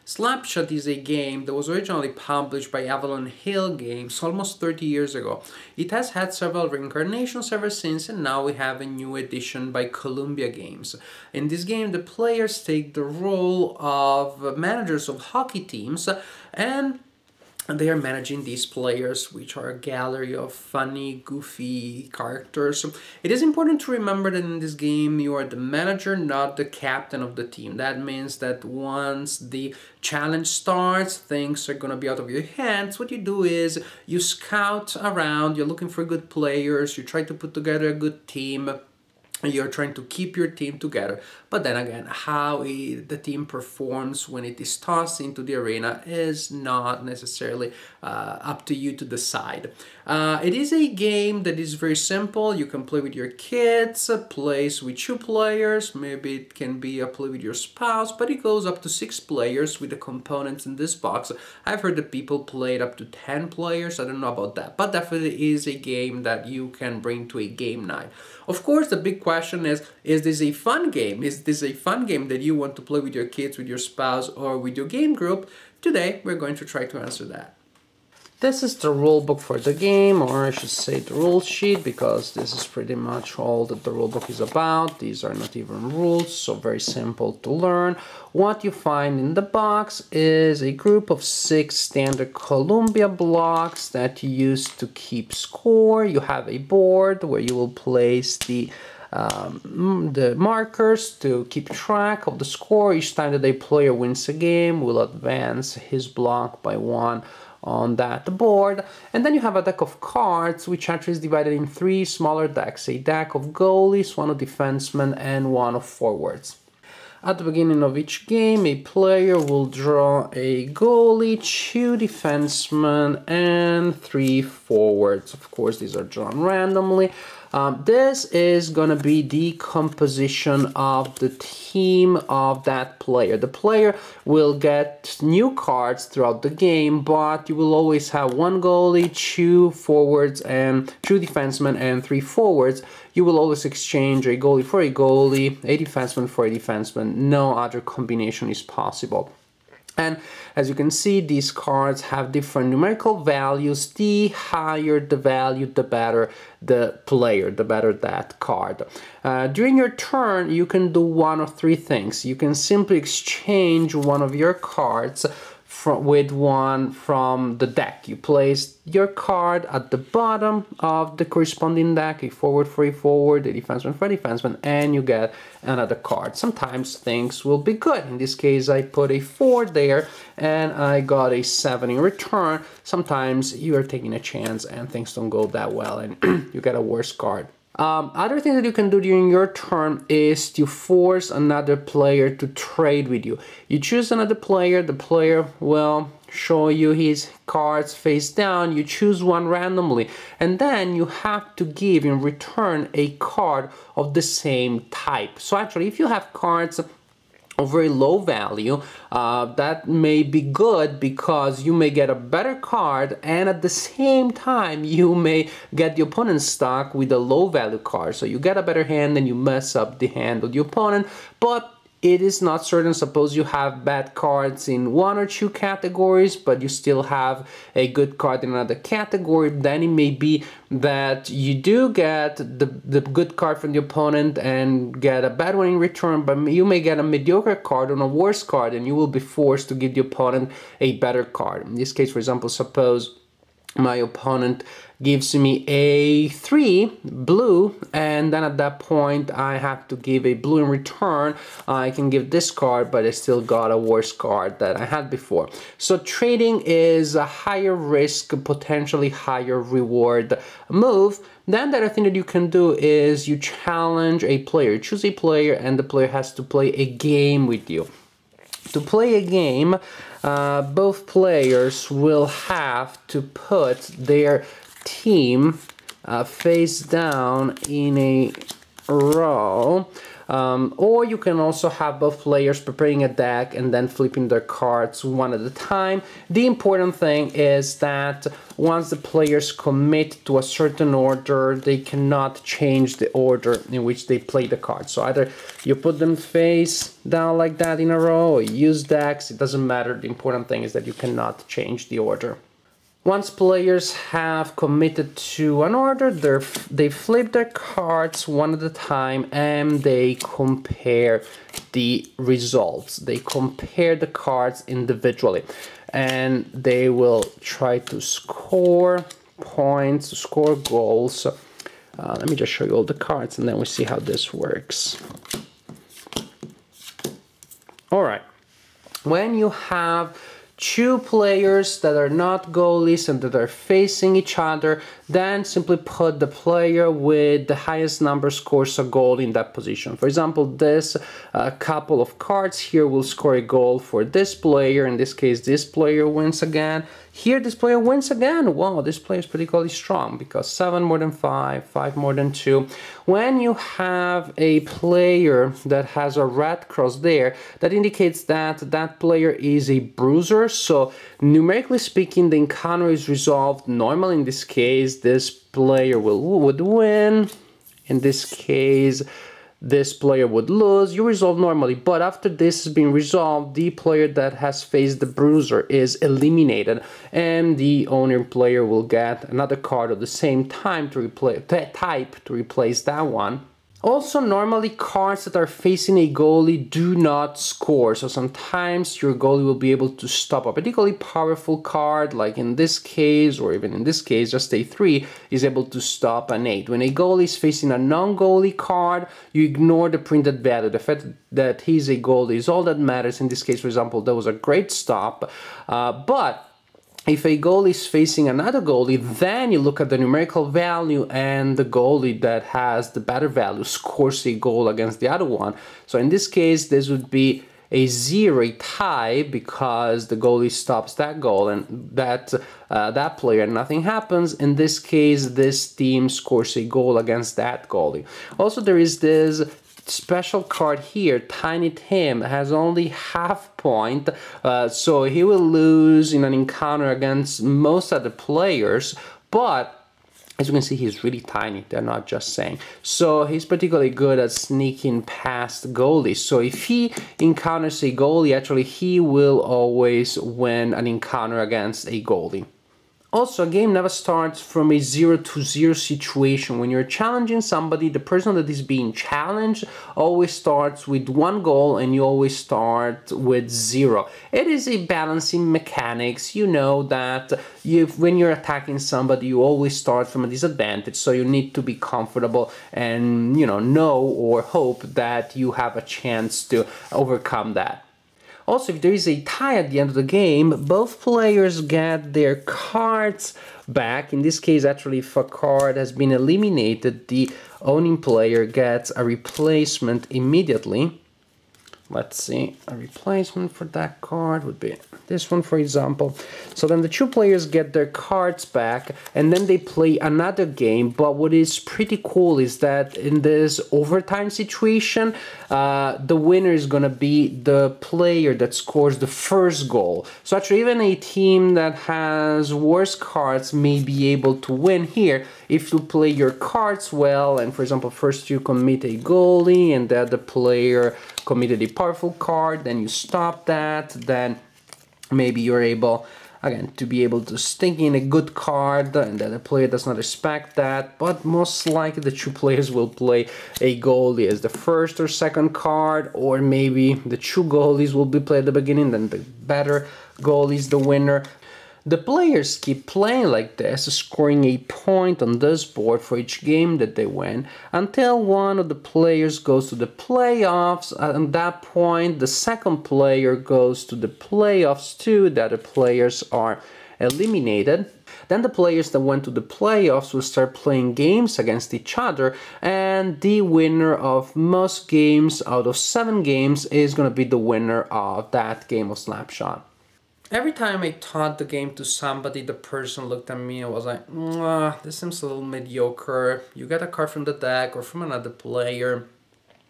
Slapshot is a game that was originally published by Avalon Hill Games almost 30 years ago. It has had several reincarnations ever since, and now we have a new edition by Columbia Games. In this game, the players take the role of managers of hockey teams, and they are managing these players, which are a gallery of funny, goofy characters. It is important to remember that in this game you are the manager, not the captain of the team. That means that once the challenge starts, things are going to be out of your hands. What you do is you scout around, you're looking for good players, you try to put together a good team. You're trying to keep your team together, but then again, how the team performs when it is tossed into the arena is not necessarily up to you to decide. It is a game that is very simple. You can play with your kids, plays with 2 players, maybe it can be a play with your spouse, but it goes up to 6 players with the components in this box. I've heard that people played up to 10 players, I don't know about that, but definitely is a game that you can bring to a game night. Of course, the big question is this a fun game? Is this a fun game that you want to play with your kids, with your spouse, or with your game group? Today, we're going to try to answer that. This is the rule book for the game, or I should say the rule sheet, because this is pretty much all that the rule book is about. These are not even rules, so very simple to learn. What you find in the box is a group of 6 standard Columbia blocks that you use to keep score. You have a board where you will place the markers to keep track of the score. Each time that a player wins a game, will advance his block by 1 on that board. And then you have a deck of cards, which actually is divided in 3 smaller decks. A deck of goalies, 1 of defensemen, and 1 of forwards. At the beginning of each game, a player will draw a goalie, 2 defensemen, and 3 forwards. Of course, these are drawn randomly. This is going to be the composition of the team of that player. The player will get new cards throughout the game, but you will always have 1 goalie, 2 forwards, and 2 defensemen, and 3 forwards. You will always exchange a goalie for a goalie, a defenseman for a defenseman. No other combination is possible. And as you can see, these cards have different numerical values. The higher the value, the better the player, the better that card. During your turn, you can do 1 of 3 things. You can simply exchange 1 of your cards with 1 from the deck. You place your card at the bottom of the corresponding deck, a forward for a forward, a defenseman for a defenseman, and you get another card. Sometimes things will be good. In this case, I put a 4 there, and I got a 7 in return. Sometimes you are taking a chance and things don't go that well, and you get a worse card. Other thing that you can do during your turn is to force another player to trade with you. You choose another player, the player will show you his cards face down, you choose 1 randomly, and then you have to give in return a card of the same type. So actually, if you have cards of very low value, that may be good because you may get a better card, and at the same time you may get the opponent stuck with a low value card. So you get a better hand and you mess up the hand of the opponent, but it is not certain. Suppose you have bad cards in 1 or 2 categories, but you still have a good card in another category, then it may be that you do get the good card from the opponent and get a bad one in return, but you may get a mediocre card on a worse card, and you will be forced to give the opponent a better card. In this case, for example, suppose my opponent gives me a 3 blue, and then at that point I have to give a blue in return. I can give this card, but I still got a worse card that I had before. So trading is a higher risk, potentially higher reward move. Then the other thing that you can do is you challenge a player. Choose a player, and the player has to play a game with you. To play a game, both players will have to put their team face down in a row. Or you can also have both players preparing a deck and then flipping their cards one at a time. The important thing is that once the players commit to a certain order, they cannot change the order in which they play the cards. So either you put them face down like that in a row, or use decks, it doesn't matter. The important thing is that you cannot change the order. Once players have committed to an order, they flip their cards one at a time and they compare the results. They compare the cards individually and they will try to score points, score goals. Let me just show you all the cards and then we see how this works. All right, when you have two players that are not goalies and that are facing each other, then simply put the player with the highest number scores a goal in that position. For example, this couple of cards here will score a goal for this player. In this case, this player wins again. Here, this player wins again. Wow, this player is particularly strong because 7 more than 5, 5 more than 2. When you have a player that has a red cross there, that indicates that that player is a bruiser. So numerically speaking, the encounter is resolved. Normally in this case, this player would win. In this case, this player would lose. You resolve normally, but after this has been resolved, the player that has faced the bruiser is eliminated, and the owner player will get another card of the same type to replace that one. Also, normally cards that are facing a goalie do not score, so sometimes your goalie will be able to stop a particularly powerful card, like in this case, or even in this case, just a 3 is able to stop an 8. When a goalie is facing a non-goalie card, you ignore the printed value. The fact that he's a goalie is all that matters. In this case, for example, that was a great stop, but if a goalie is facing another goalie, then you look at the numerical value and the goalie that has the better value scores a goal against the other one. So in this case, this would be a 0, a tie, because the goalie stops that goal and that player, nothing happens. In this case, this team scores a goal against that goalie. Also, there is this special card here, Tiny Tim, has only half point, so he will lose in an encounter against most other players, but as you can see, he's really tiny, they're not just saying. So he's particularly good at sneaking past goalies. So if he encounters a goalie, actually he will always win an encounter against a goalie. Also, a game never starts from a 0-0 situation. When you're challenging somebody, the person that is being challenged always starts with 1 goal and you always start with 0. It is a balancing mechanics. You know that when you're attacking somebody, you always start from a disadvantage, so you need to be comfortable and know or hope that you have a chance to overcome that. Also, if there is a tie at the end of the game, both players get their cards back. In this case, actually, if a card has been eliminated, the owning player gets a replacement immediately. Let's see, a replacement for that card would be this one, for example. So then the 2 players get their cards back and then they play another game. But what is pretty cool is that in this overtime situation, the winner is going to be the player that scores the first goal. So actually, even a team that has worse cards may be able to win here if you play your cards well. And for example, first you commit a goalie and the other player committed a powerful card, then you stop that, then maybe you're able again to be able to stick in a good card and the other player does not respect that. But most likely the 2 players will play a goalie as the first or second card, or maybe the 2 goalies will be played at the beginning, then the better goalie is the winner. The players keep playing like this, scoring a point on this board for each game that they win, until one of the players goes to the playoffs. At that point, the second player goes to the playoffs too. The other players are eliminated. Then the players that went to the playoffs will start playing games against each other, and the winner of most games out of 7 games is going to be the winner of that game of Slapshot. Every time I taught the game to somebody, the person looked at me and was like, this seems a little mediocre. You get a card from the deck or from another player.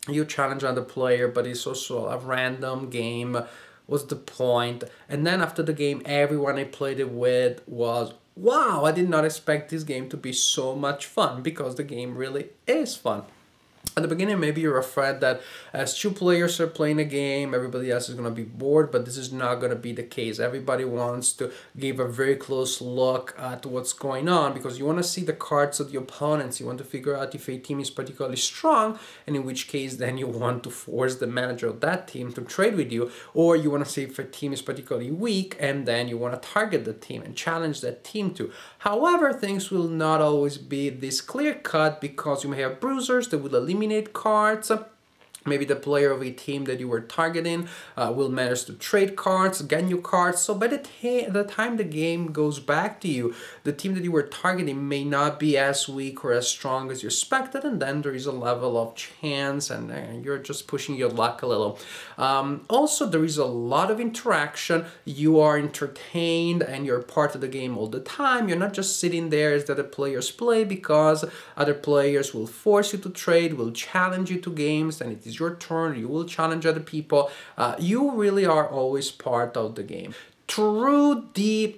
you challenge another player, but it's also a random game. What's the point? And then after the game, everyone I played it with was, wow, I did not expect this game to be so much fun, because the game really is fun. At the beginning, maybe you're afraid that as two players are playing a game, everybody else is going to be bored, but this is not going to be the case. Everybody wants to give a very close look at what's going on, because you want to see the cards of the opponents. You want to figure out if a team is particularly strong, and in which case then you want to force the manager of that team to trade with you, or you want to see if a team is particularly weak, and then you want to target the team and challenge that team to. However, things will not always be this clear-cut, because you may have bruisers that will eliminate cards. Maybe the player of a team that you were targeting will manage to trade cards, get new cards. So by the time the game goes back to you, the team that you were targeting may not be as weak or as strong as you expected, and then there is a level of chance, and you're just pushing your luck a little. Also, there is a lot of interaction. You are entertained, and you're part of the game all the time. You're not just sitting there as the other players play, because other players will force you to trade, will challenge you to games, and it is your turn, you will challenge other people. You really are always part of the game. Through the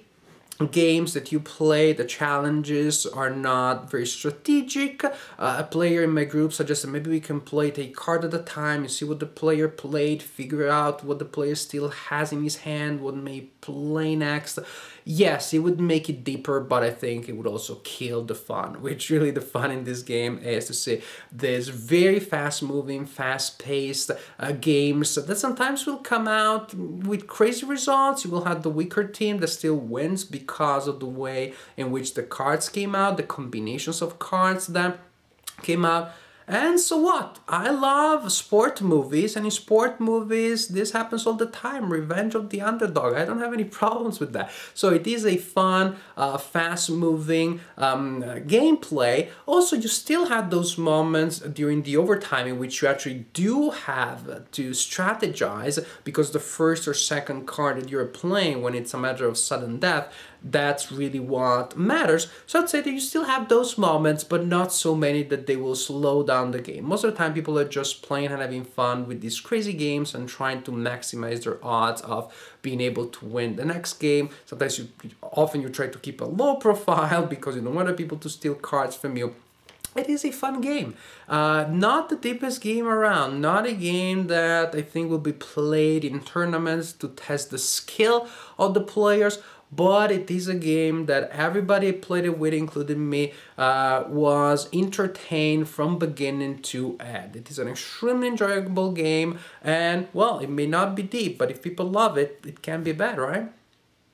games that you play, the challenges are not very strategic. A player in my group suggested maybe we can play a card at a time. You see what the player played, figure out what the player still has in his hand, what may play next. Yes, it would make it deeper, but I think it would also kill the fun, which really the fun in this game is to see there's very fast-moving, fast-paced games that sometimes will come out with crazy results. You will have the weaker team that still wins because of the way in which the cards came out, the combinations of cards that came out. And so what? I love sport movies, and in sport movies this happens all the time. Revenge of the underdog. I don't have any problems with that. So it is a fun, fast-moving gameplay. Also, you still have those moments during the overtime in which you actually do have to strategize, because the first or second card that you're playing, when it's a matter of sudden death, that's really what matters. So I'd say that you still have those moments, but not so many that they will slow down the game. Most of the time people are just playing and having fun with these crazy games and trying to maximize their odds of being able to win the next game. Sometimes often you try to keep a low profile because you don't want other people to steal cards from you. It is a fun game. Not the deepest game around, not a game that I think will be played in tournaments to test the skill of the players, but it is a game that everybody played it with, including me, was entertained from beginning to end. It is an extremely enjoyable game, and well, it may not be deep, but if people love it, it can be bad, right?